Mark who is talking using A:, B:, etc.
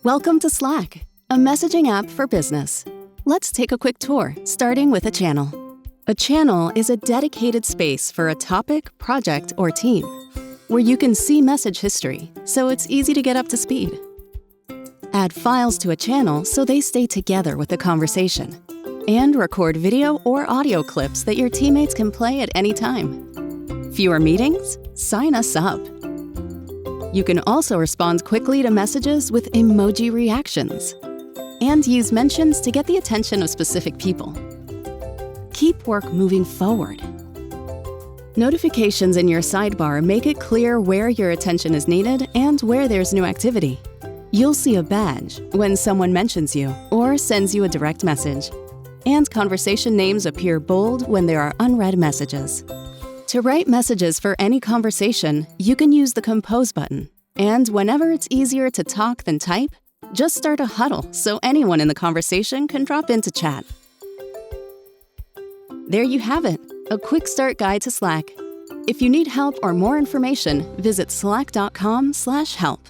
A: Welcome to Slack, a messaging app for business. Let's take a quick tour, starting with a channel. A channel is a dedicated space for a topic, project, or team, where you can see message history, so it's easy to get up to speed. Add files to a channel so they stay together with the conversation. And record video or audio clips that your teammates can play at any time. Fewer meetings? Sign us up. You can also respond quickly to messages with emoji reactions. And use mentions to get the attention of specific people. Keep work moving forward. Notifications in your sidebar make it clear where your attention is needed and where there's new activity. You'll see a badge when someone mentions you or sends you a direct message. And conversation names appear bold when there are unread messages. To write messages for any conversation, you can use the Compose button. And whenever it's easier to talk than type, just start a huddle so anyone in the conversation can drop in to chat. There you have it, a quick start guide to Slack. If you need help or more information, visit slack.com/help.